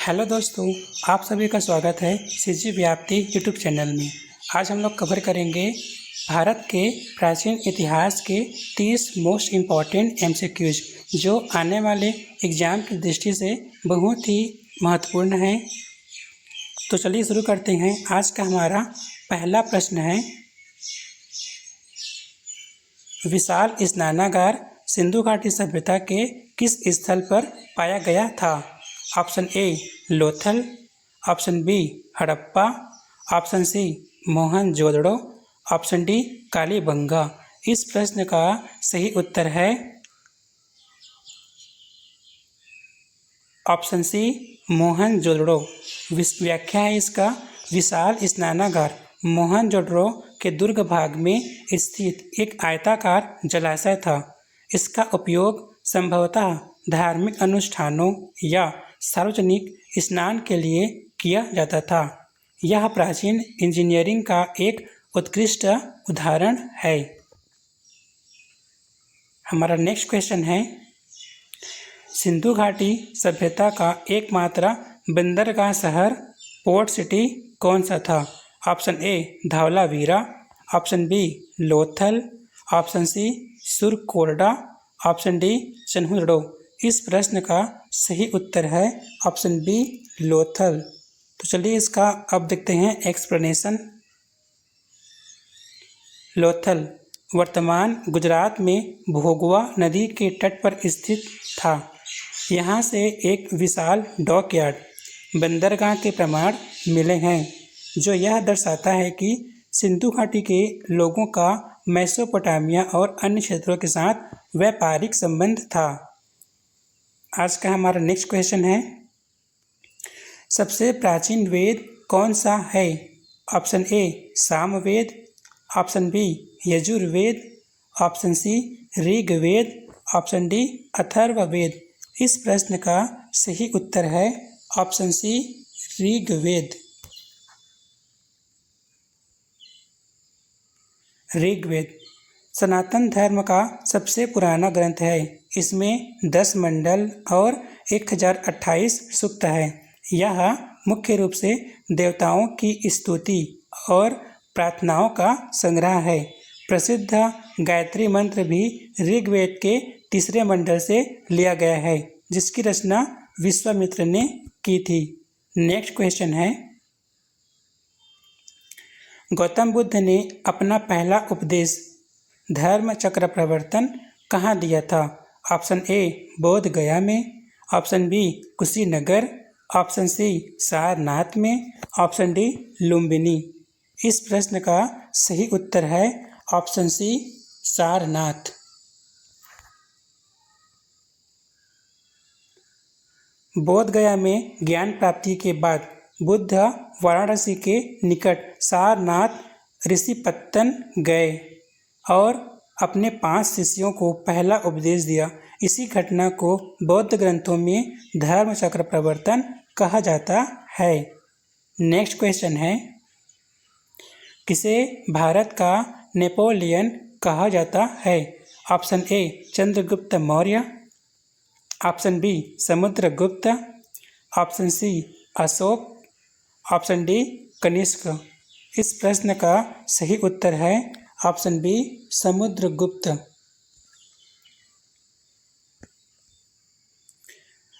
Hello दोस्तों, आप सभी का स्वागत है सीजी व्याप्ति यूट्यूब चैनल में। आज हम लोग कवर करेंगे भारत के प्राचीन इतिहास के 30 मोस्ट इम्पॉर्टेंट एमसीक्यूज जो आने वाले एग्ज़ाम की दृष्टि से बहुत ही महत्वपूर्ण हैं। तो चलिए शुरू करते हैं। आज का हमारा पहला प्रश्न है, विशाल स्नानागार सिंधु घाटी सभ्यता के किस स्थल पर पाया गया था? Option A Lothal, option B Harappa, option C Mohenjodaro, option D Kalibangan. इस प्रश्न का सही उत्तर है ऑप्शन सी मोहनजोदड़ो। व्याख्या है इसका, विशाल स्नानागार मोहनजोदड़ो के दुर्ग भाग में स्थित एक आयताकार जलाशय था। इसका उपयोग संभवतः धार्मिक अनुष्ठानों या सार्वजनिक स्नान के लिए किया जाता था। यह प्राचीन इंजीनियरिंग का एक उत्कृष्ट उदाहरण है। हमारा नेक्स्ट क्वेश्चन है, सिंधु घाटी सभ्यता का एकमात्र बंदरगाह शहर पोर्ट सिटी कौन सा था? Option A Dholavira, option B Lothal, option C Surkotada, option D Chanhudaro. इस प्रश्न का सही उत्तर है ऑप्शन बी लोथल। तो चलिए इसका अब देखते हैं एक्सप्लेनेशन। लोथल वर्तमान गुजरात में भोगवा नदी के तट पर स्थित था। यहाँ से एक विशाल डॉकयार्ड बंदरगाह के प्रमाण मिले हैं, जो यह दर्शाता है कि सिंधु घाटी के लोगों का मेसोपोटामिया और अन्य क्षेत्रों के साथ व्यापारिक संबंध था। आज का हमारा नेक्स्ट क्वेश्चन है, सबसे प्राचीन वेद कौन सा है? Option A Samaveda, option B Yajurveda, option C Rigveda, option D Atharvaveda. इस प्रश्न का सही उत्तर है ऑप्शन सी ऋग्वेद। ऋग्वेद सनातन धर्म का सबसे पुराना ग्रंथ है। इसमें 10 मंडल और 1028 सूक्त है। यह मुख्य रूप से देवताओं की स्तुति और प्रार्थनाओं का संग्रह है। प्रसिद्ध गायत्री मंत्र भी ऋग्वेद के 3 मंडल से लिया गया है, जिसकी रचना विश्वामित्र ने की थी। नेक्स्ट क्वेश्चन है, गौतम बुद्ध ने अपना पहला उपदेश धर्म चक्र प्रवर्तन कहाँ दिया था? ऑप्शन ए बोध गया में, option B Kushinagar, option C Sarnath में, ऑप्शन डी लुम्बिनी। इस प्रश्न का सही उत्तर है ऑप्शन सी सारनाथ। बोध गया में ज्ञान प्राप्ति के बाद बुद्ध वाराणसी के निकट सारनाथ ऋषिपत्तन गए और अपने 5 शिष्यों को पहला उपदेश दिया। इसी घटना को बौद्ध ग्रंथों में धर्म चक्र प्रवर्तन कहा जाता है। नेक्स्ट क्वेश्चन है, किसे भारत का नेपोलियन कहा जाता है? Option A Chandragupta Maurya, option B Samudragupta, option C Ashoka, option D Kanishka. इस प्रश्न का सही उत्तर है ऑप्शन बी समुद्रगुप्त।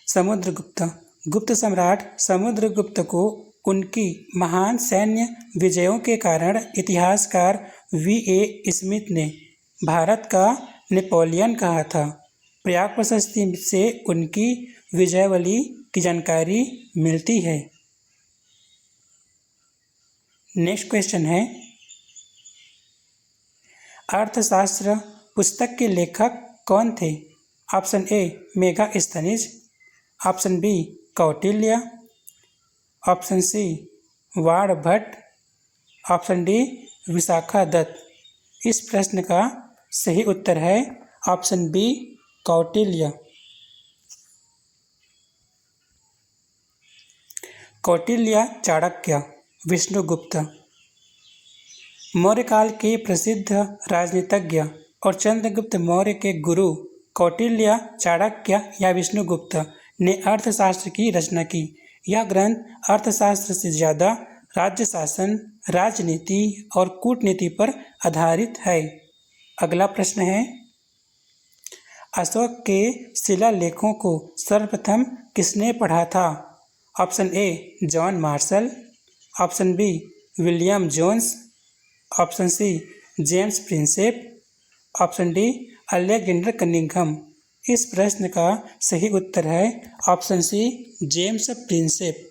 समुद्रगुप्त गुप्त सम्राट समुद्रगुप्त को उनकी महान सैन्य विजयों के कारण इतिहासकार V.A. स्मिथ ने भारत का नेपोलियन कहा था। प्रयाग प्रशस्ति से उनकी विजयावली की जानकारी मिलती है। नेक्स्ट क्वेश्चन है, अर्थशास्त्र पुस्तक के लेखक कौन थे? Option A Megasthenes, option B Kautilya, option C Banabhatta, option D Vishakhadatta. इस प्रश्न का सही उत्तर है ऑप्शन बी कौटिल्य। कौटिल्य चाणक्य विष्णुगुप्त मौर्यकाल के प्रसिद्ध राजनीतिज्ञ और चंद्रगुप्त मौर्य के गुरु कौटिल्य चाणक्य या विष्णुगुप्त ने अर्थशास्त्र की रचना की। यह ग्रंथ अर्थशास्त्र से ज़्यादा राज्य शासन, राजनीति और कूटनीति पर आधारित है। अगला प्रश्न है, अशोक के शिलालेखों को सर्वप्रथम किसने पढ़ा था? Option A John Marshall, option B William Jones, option C James Prinsep, option D Alexander Cunningham. इस प्रश्न का सही उत्तर है option C James Prinsep.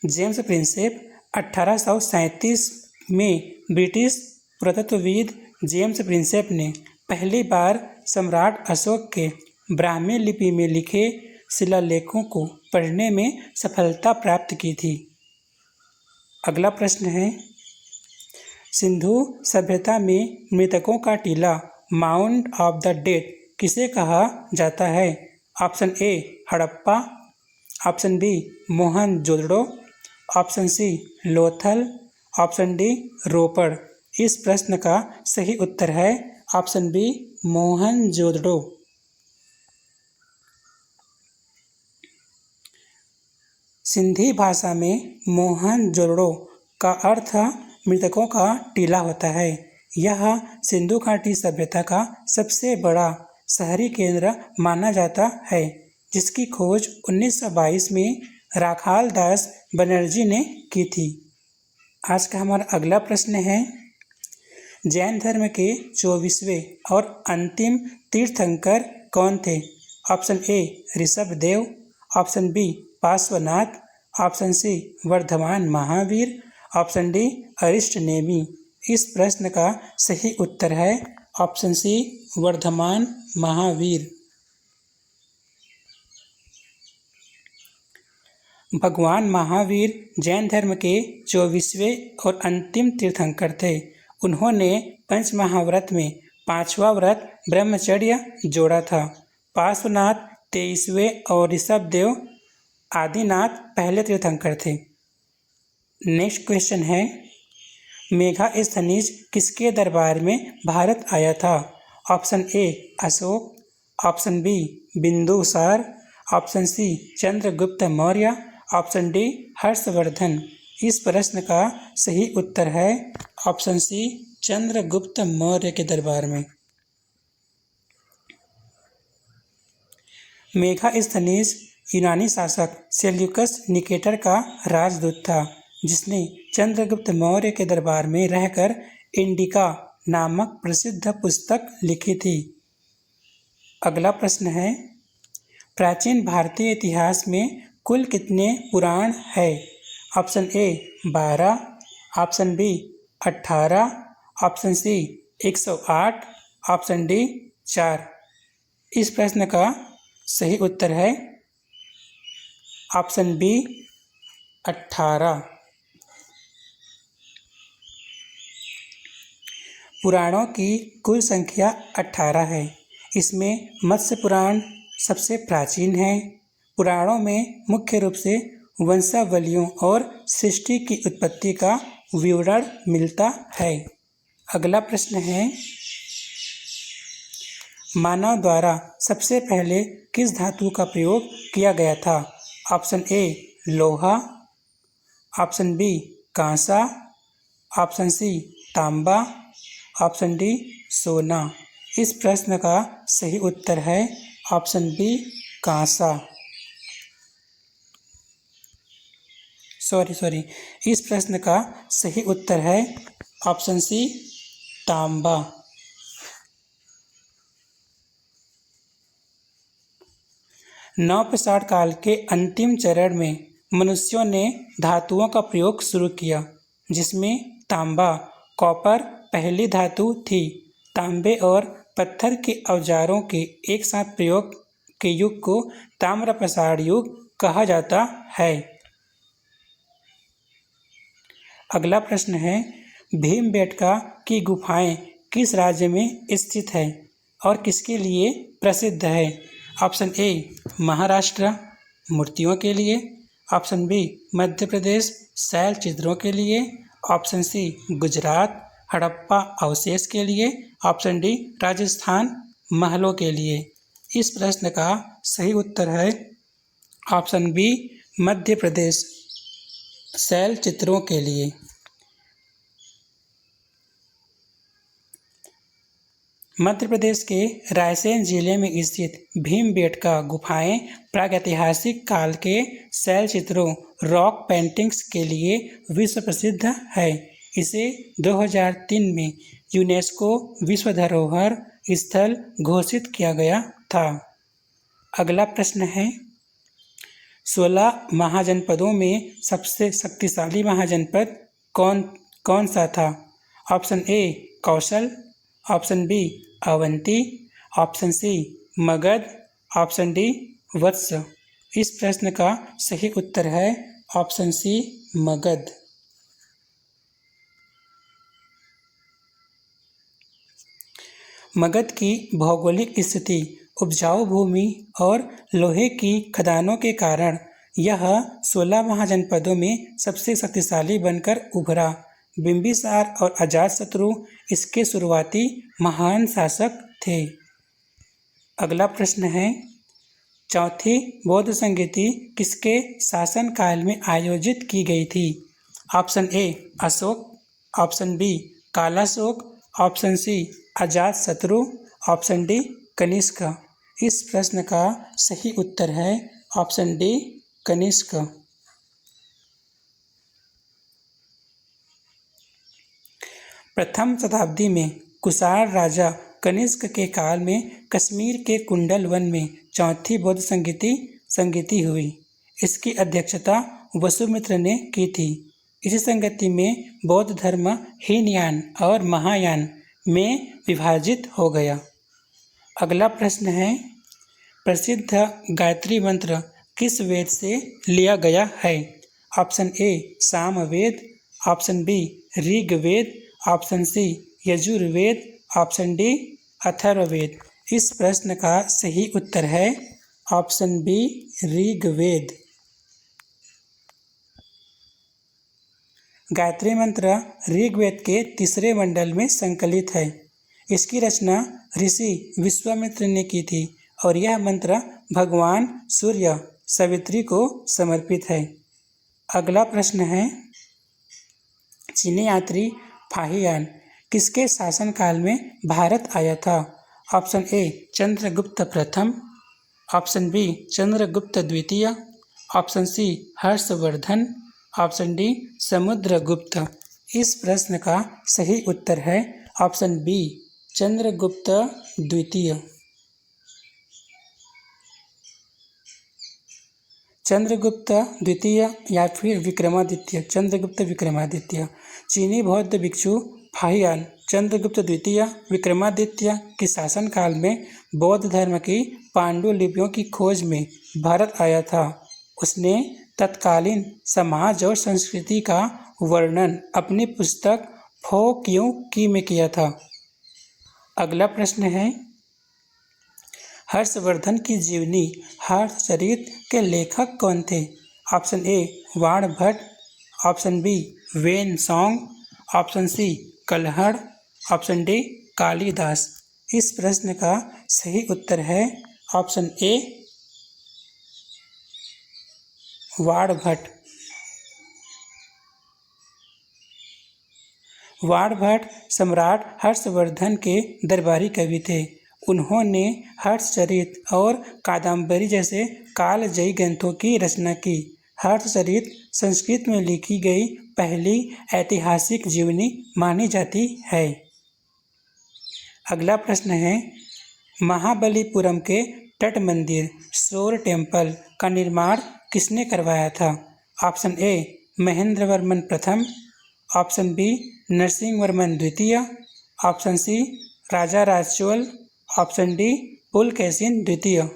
James Prinsep 1837 में ब्रिटिश पुरातत्वविद जेम्स प्रिंसेप ने पहली बार सम्राट अशोक के ब्राह्मी लिपि में लिखे शिलालेखों को पढ़ने में सफलता प्राप्त की थी। अगला प्रश्न है, सिंधु सभ्यता में मृतकों का टीला माउंट ऑफ द डेड किसे कहा जाता है? Option A Harappa, option B Mohenjodaro, option C Lothal, option D Ropar. इस प्रश्न का सही उत्तर है ऑप्शन बी मोहनजोदड़ो। सिंधी भाषा में मोहनजोदड़ो का अर्थ मृतकों का टीला होता है। यह सिंधु घाटी सभ्यता का सबसे बड़ा शहरी केंद्र माना जाता है, जिसकी खोज 1922 में राखाल दास बनर्जी ने की थी। आज का हमारा अगला प्रश्न है, जैन धर्म के 24वें और अंतिम तीर्थंकर कौन थे? Option A Rishabhdev, option B Parshvanath, option C Vardhaman Mahavir, option D Arishtanemi. इस प्रश्न का सही उत्तर है ऑप्शन सी वर्धमान महावीर। भगवान महावीर जैन धर्म के 24वें और अंतिम तीर्थंकर थे। उन्होंने पंचमहाव्रत में 5वां व्रत ब्रह्मचर्य जोड़ा था। पार्श्वनाथ 23वें और ऋषभदेव आदिनाथ पहले तीर्थंकर थे। नेक्स्ट क्वेश्चन है, मेघास्थनीज किसके दरबार में भारत आया था? Option A Ashoka, option B Bindusara, option C Chandragupta Maurya, option D Harshavardhana. इस प्रश्न का सही उत्तर है ऑप्शन सी चंद्रगुप्त मौर्य के दरबार में। मेघास्थनीज यूनानी शासक सेल्यूकस निकेटर का राजदूत था, जिसने चंद्रगुप्त मौर्य के दरबार में रहकर इंडिका नामक प्रसिद्ध पुस्तक लिखी थी। अगला प्रश्न है, प्राचीन भारतीय इतिहास में कुल कितने पुराण है? Option A 12, option B 18, option C 108, option D 4। इस प्रश्न का सही उत्तर है ऑप्शन बी 18। पुराणों की कुल संख्या 18 है। इसमें मत्स्य पुराण सबसे प्राचीन है। पुराणों में मुख्य रूप से वंशावलियों और सृष्टि की उत्पत्ति का विवरण मिलता है। अगला प्रश्न है, मानव द्वारा सबसे पहले किस धातु का प्रयोग किया गया था? ऑप्शन ए लोहा, ऑप्शन बी कांसा, ऑप्शन सी तांबा, ऑप्शन डी सोना। इस प्रश्न का सही उत्तर है ऑप्शन बी कांसा। इस प्रश्न का सही उत्तर है ऑप्शन सी तांबा। नवपाषाण काल के अंतिम चरण में मनुष्यों ने धातुओं का प्रयोग शुरू किया, जिसमें तांबा कॉपर पहली धातु थी। तांबे और पत्थर के औजारों के एक साथ प्रयोग के युग को ताम्रपाषाण युग कहा जाता है। अगला प्रश्न है, भीमबेटका की गुफाएं किस राज्य में स्थित है और किसके लिए प्रसिद्ध है? ऑप्शन ए महाराष्ट्र मूर्तियों के लिए, ऑप्शन बी मध्य प्रदेश शैल चित्रों के लिए, ऑप्शन सी गुजरात हड़प्पा अवशेष के लिए, ऑप्शन डी राजस्थान महलों के लिए। इस प्रश्न का सही उत्तर है ऑप्शन बी मध्य प्रदेश, शैल चित्रों के लिए। मध्य प्रदेश के रायसेन जिले में स्थित भीमबेटका गुफाएं प्रागैतिहासिक काल के शैल चित्रों रॉक पेंटिंग्स के लिए विश्व प्रसिद्ध है। इसे 2003 में यूनेस्को विश्व धरोहर स्थल घोषित किया गया था। अगला प्रश्न है 16 महाजनपदों में सबसे शक्तिशाली महाजनपद कौन सा था? Option A Kosala, option B Avanti, option C Magadha, option D Vatsa. इस प्रश्न का सही उत्तर है ऑप्शन सी मगध। मगध की भौगोलिक स्थिति, उपजाऊ भूमि और लोहे की खदानों के कारण यह 16 महाजनपदों में सबसे शक्तिशाली बनकर उभरा। बिंबिसार और अजातशत्रु इसके शुरुआती महान शासक थे। अगला प्रश्न है चौथी बौद्ध संगीति किसके शासनकाल में आयोजित की गई थी? Option A Ashoka, option B Kalashoka, option C Ajatashatru, option D Kanishka. इस प्रश्न का सही उत्तर है ऑप्शन डी कनिष्क। प्रथम शताब्दी में कुषाण राजा कनिष्क के काल में कश्मीर के कुंडल वन में चौथी बौद्ध संगीति हुई। इसकी अध्यक्षता वसुमित्र ने की थी। इस संगति में बौद्ध धर्म हीनयान और महायान में विभाजित हो गया। अगला प्रश्न है प्रसिद्ध गायत्री मंत्र किस वेद से लिया गया है? Option A Samaveda, option B Rigveda, option C Yajurveda, option D Atharvaveda. इस प्रश्न का सही उत्तर है ऑप्शन बी ऋग्वेद। गायत्री मंत्र ऋग्वेद के तीसरे मंडल में संकलित है। इसकी रचना ऋषि विश्वामित्र ने की थी और यह मंत्र भगवान सूर्य सावित्री को समर्पित है। अगला प्रश्न है चीनी यात्री फाहियान किसके शासनकाल में भारत आया था? ऑप्शन ए चंद्रगुप्त प्रथम, ऑप्शन बी चंद्रगुप्त द्वितीय, option C Harshavardhana, option D Samudragupta. इस प्रश्न का सही उत्तर है ऑप्शन बी चंद्रगुप्त द्वितीय। चंद्रगुप्त द्वितीय या फिर विक्रमादित्य, चंद्रगुप्त विक्रमादित्य। चीनी बौद्ध भिक्षु फाहियान चंद्रगुप्त द्वितीय विक्रमादित्य के शासनकाल में बौद्ध धर्म की पांडुलिपियों की खोज में भारत आया था। उसने तत्कालीन समाज और संस्कृति का वर्णन अपनी पुस्तक फो क्यों की में किया था। अगला प्रश्न है हर्षवर्धन की जीवनी हर्षचरित के लेखक कौन थे? Option A Banabhatta, option B Xuanzang, option C Kalhana, option D Kalidasa. इस प्रश्न का सही उत्तर है ऑप्शन ए वाणभट्ट। वाणभट्ट सम्राट हर्षवर्धन के दरबारी कवि थे। उन्होंने हर्षचरित और कादम्बरी जैसे कालजयी ग्रंथों की रचना की। हर्षचरित संस्कृत में लिखी गई पहली ऐतिहासिक जीवनी मानी जाती है। अगला प्रश्न है महाबलीपुरम के तट मंदिर शोर टेम्पल का निर्माण किसने करवाया था? ऑप्शन ए महेंद्रवर्मन प्रथम, ऑप्शन बी नरसिंहवर्मन द्वितीय, ऑप्शन सी राजा राजचोल, ऑप्शन डी पुलकेशिन द्वितीय।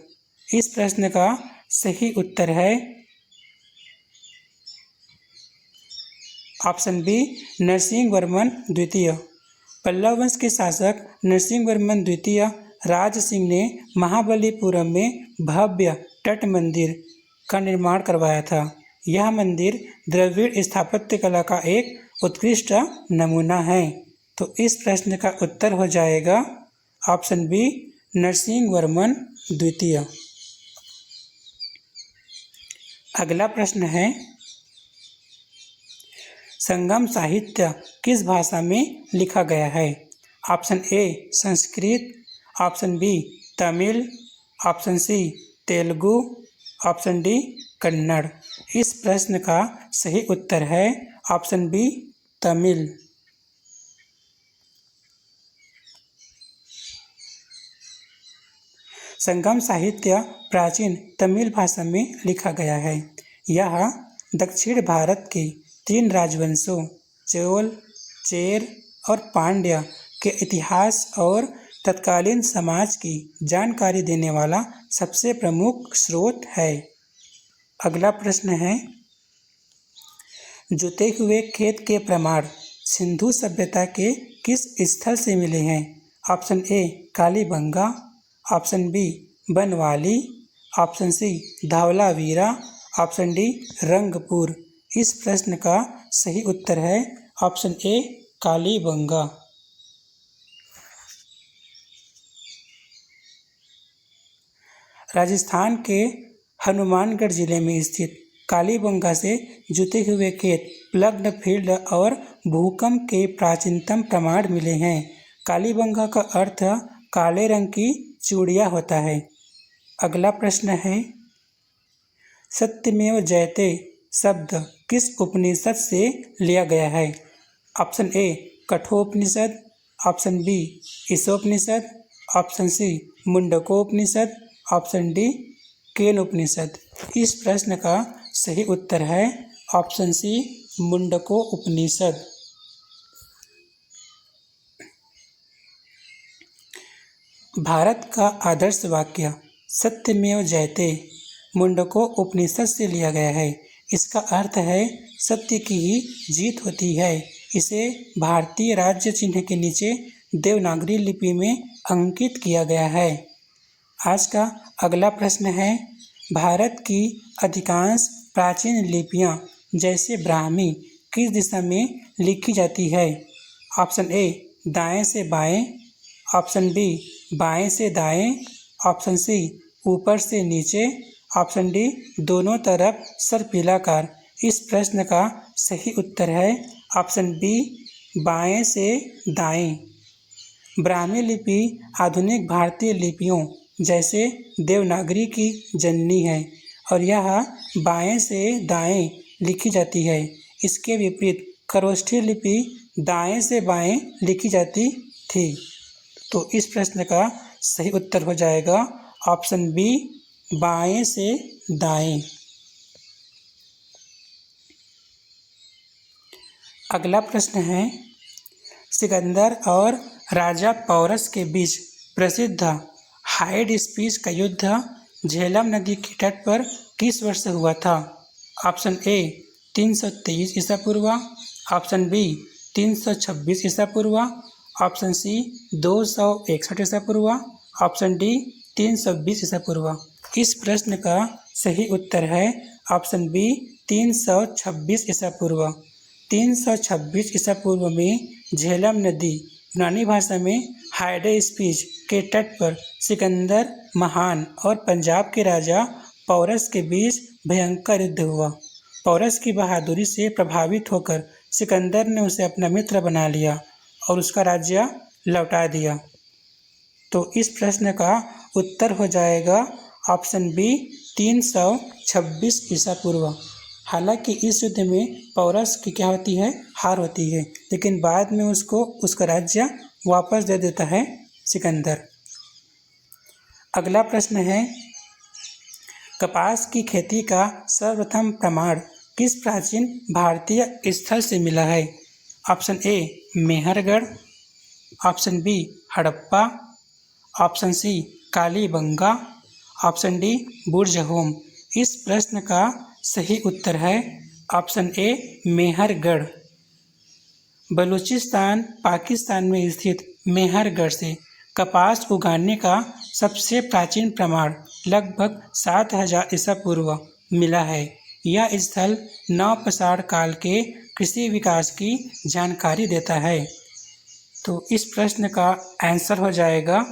इस प्रश्न का सही उत्तर है ऑप्शन बी नरसिंहवर्मन द्वितीय। पल्लव वंश के शासक नरसिंहवर्मन द्वितीय राज सिंह ने महाबलीपुरम में भव्य तट मंदिर का निर्माण करवाया था। यह मंदिर द्रविड़ स्थापत्य कला का एक उत्कृष्ट नमूना है। तो इस प्रश्न का उत्तर हो जाएगा ऑप्शन बी नरसिंहवर्मन द्वितीय। अगला प्रश्न है, संगम साहित्य किस भाषा में लिखा गया है? Option A Sanskrit, option B Tamil, option C Telugu, option D Kannada. इस प्रश्न का सही उत्तर है ऑप्शन बी तमिल। संगम साहित्य प्राचीन तमिल भाषा में लिखा गया है। यह दक्षिण भारत के 3 राजवंशों चोल, चेर और पांड्य के इतिहास और तत्कालीन समाज की जानकारी देने वाला सबसे प्रमुख स्रोत है। अगला प्रश्न है, जुते हुए खेत के प्रमाण सिंधु सभ्यता के किस स्थल से मिले हैं? Option A Kalibangan, option B Banawali, option C Dholavira, option D Rangpur. इस प्रश्न का सही उत्तर है ऑप्शन ए कालीबंगा। राजस्थान के हनुमानगढ़ जिले में स्थित कालीबंगा से जुते हुए खेत, प्लग्ड फील्ड और भूकंप के प्राचीनतम प्रमाण मिले हैं। कालीबंगा का अर्थ काले रंग की चूड़ियाँ होता है। अगला प्रश्न है, सत्यमेव जयते शब्द किस उपनिषद से लिया गया है? Option A Kathopanishad, option B Ishopanishad, option C Mundakopanishad, option D Kenopanishad. इस प्रश्न का सही उत्तर है ऑप्शन सी मुंडको उपनिषद। भारत का आदर्श वाक्य सत्यमेव जयते मुंडको उपनिषद से लिया गया है। इसका अर्थ है सत्य की ही जीत होती है। इसे भारतीय राज्य चिन्ह के नीचे देवनागरी लिपि में अंकित किया गया है। आज का अगला प्रश्न है, भारत की अधिकांश प्राचीन लिपियां जैसे ब्राह्मी किस दिशा में लिखी जाती है? ऑप्शन ए दाएं से बाएं, ऑप्शन बी बाएं से दाएं, ऑप्शन सी ऊपर से नीचे, ऑप्शन डी दोनों तरफ सर्पिलाकार। इस प्रश्न का सही उत्तर है ऑप्शन बी बाएं से दाएं। ब्राह्मी लिपि आधुनिक भारतीय लिपियों जैसे देवनागरी की जननी है और यह बाएं से दाएं लिखी जाती है। इसके विपरीत खरोष्ठी लिपि दाएं से बाएं लिखी जाती थी। तो इस प्रश्न का सही उत्तर हो जाएगा ऑप्शन बी बाएं से दाएं। अगला प्रश्न है, सिकंदर और राजा पौरस के बीच प्रसिद्ध हाइड स्पीच का युद्ध झेलम नदी के तट पर किस वर्ष हुआ था? ऑप्शन ए 323 ईसा पूर्व, ऑप्शन बी 326 ईसा पूर्व, ऑप्शन सी 261 ईसा पूर्व, ऑप्शन डी 320 ईसा पूर्व। इस प्रश्न का सही उत्तर है ऑप्शन बी 326 ईसा पूर्व। 326 ईसा पूर्व में झेलम नदी यूनानी भाषा में हाइडे स्पीच के तट पर सिकंदर महान और पंजाब के राजा पौरस के बीच भयंकर युद्ध हुआ। पौरस की बहादुरी से प्रभावित होकर सिकंदर ने उसे अपना मित्र बना लिया और उसका राज्य लौटा दिया। तो इस प्रश्न का उत्तर हो जाएगा ऑप्शन बी 326 ईसा पूर्व। हालांकि इस युद्ध में पौरस की क्या होती है, हार होती है, लेकिन बाद में उसको उसका राज्य वापस दे देता है सिकंदर। अगला प्रश्न है, कपास की खेती का सर्वप्रथम प्रमाण किस प्राचीन भारतीय स्थल से मिला है? Option A Mehrgarh, option B Harappa, option C Kalibangan, option D Burzahom. इस प्रश्न का सही उत्तर है ऑप्शन ए मेहरगढ़। बलूचिस्तान पाकिस्तान में स्थित मेहरगढ़ से कपास उगाने का सबसे प्राचीन प्रमाण लगभग 7000 ईसा पूर्व मिला है। यह स्थल नवपाषाण काल के कृषि विकास की जानकारी देता है। तो इस प्रश्न का आंसर हो जाएगा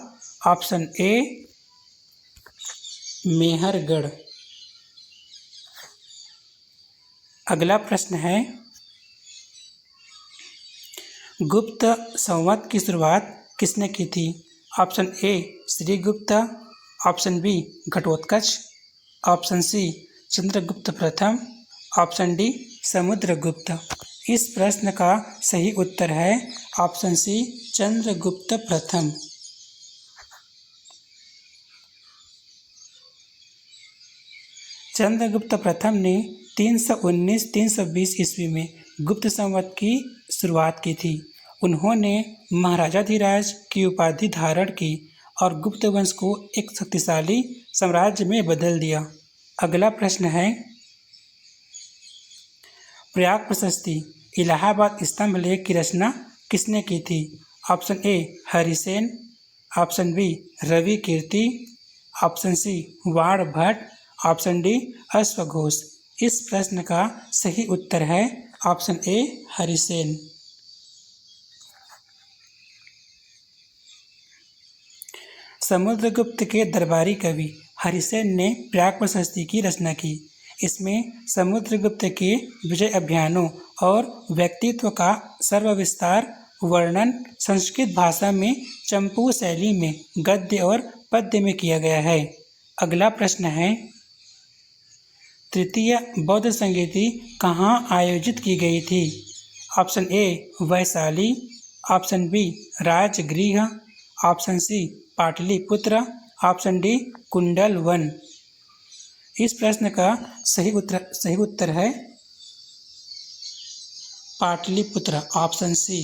ऑप्शन ए मेहरगढ़। अगला प्रश्न है, गुप्त संवत की शुरुआत किसने की थी? Option A Srigupta, option B Ghatotkacha, option C Chandragupta प्रथम, ऑप्शन डी समुद्रगुप्त। इस प्रश्न का सही उत्तर है ऑप्शन सी चंद्रगुप्त प्रथम। चंद्रगुप्त प्रथम ने 319-320 ईस्वी में गुप्त संवत की शुरुआत की थी। उन्होंने महाराजाधिराज की उपाधि धारण की और गुप्त वंश को एक शक्तिशाली साम्राज्य में बदल दिया। अगला प्रश्न है, प्रयाग प्रशस्ति इलाहाबाद स्तंभ लेख की रचना किसने की थी? Option A Harisena, option B Ravikirti, option C Banabhatta, option D अश्वघोष। इस प्रश्न का सही उत्तर है ऑप्शन ए हरिसेन। समुद्रगुप्त के दरबारी कवि हरिसेन ने प्रयाग प्रशस्ति की रचना की। इसमें समुद्रगुप्त के विजय अभियानों और व्यक्तित्व का सर्वविस्तार वर्णन संस्कृत भाषा में चंपू शैली में गद्य और पद्य में किया गया है। अगला प्रश्न है, तृतीय बौद्ध संगीति कहाँ आयोजित की गई थी? Option A Vaishali, option B Rajgriha, option C Pataliputra, option D Kundalvana. इस प्रश्न का सही उत्तर है पाटलिपुत्र, ऑप्शन सी।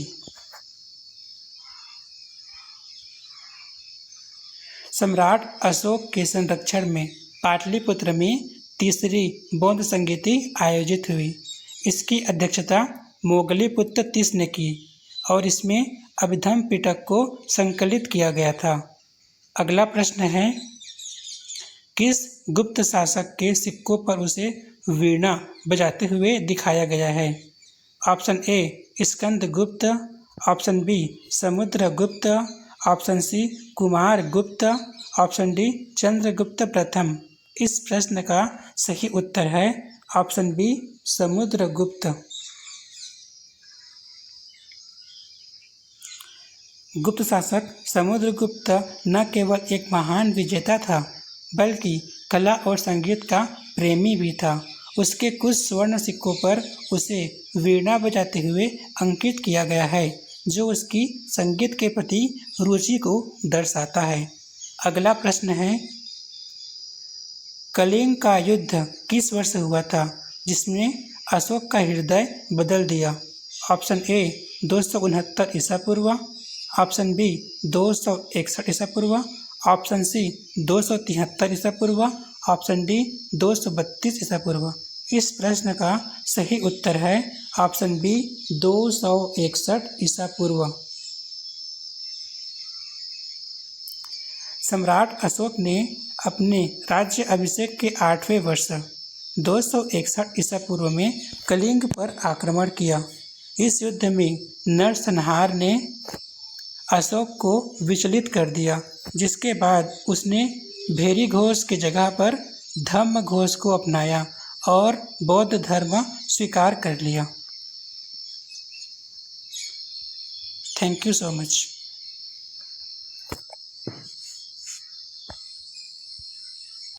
सम्राट अशोक के संरक्षण में पाटलिपुत्र में तीसरी बौद्ध संगीति आयोजित हुई। इसकी अध्यक्षता मोगलीपुत्र तीस ने की और इसमें अभिधम पिटक को संकलित किया गया था। अगला प्रश्न है, किस गुप्त शासक के सिक्कों पर उसे वीणा बजाते हुए दिखाया गया है? Option A Skandagupta, option B Samudragupta, option C Kumaragupta, option D Chandragupta प्रथम। इस प्रश्न का सही उत्तर है ऑप्शन बी समुद्रगुप्त। गुप्त शासक समुद्रगुप्त न केवल एक महान विजेता था बल्कि कला और संगीत का प्रेमी भी था। उसके कुछ स्वर्ण सिक्कों पर उसे वीणा बजाते हुए अंकित किया गया है, जो उसकी संगीत के प्रति रुचि को दर्शाता है। अगला प्रश्न है, कलिंग का युद्ध किस वर्ष हुआ था जिसने अशोक का हृदय बदल दिया? ऑप्शन ए 269 ईसा पूर्व, ऑप्शन बी 261 ईसा पूर्व, ऑप्शन सी 273 ईसा पूर्व, ऑप्शन डी 232 ईसा पूर्व। इस प्रश्न का सही उत्तर है ऑप्शन बी 261 ईसा पूर्व। सम्राट अशोक ने अपने राज्य अभिषेक के 8वें वर्ष 261 ईसा पूर्व में कलिंग पर आक्रमण किया। इस युद्ध में नरसंहार ने अशोक को विचलित कर दिया, जिसके बाद उसने भेरी घोष की जगह पर धम्म घोष को अपनाया और बौद्ध धर्म स्वीकार कर लिया। Thank you so much.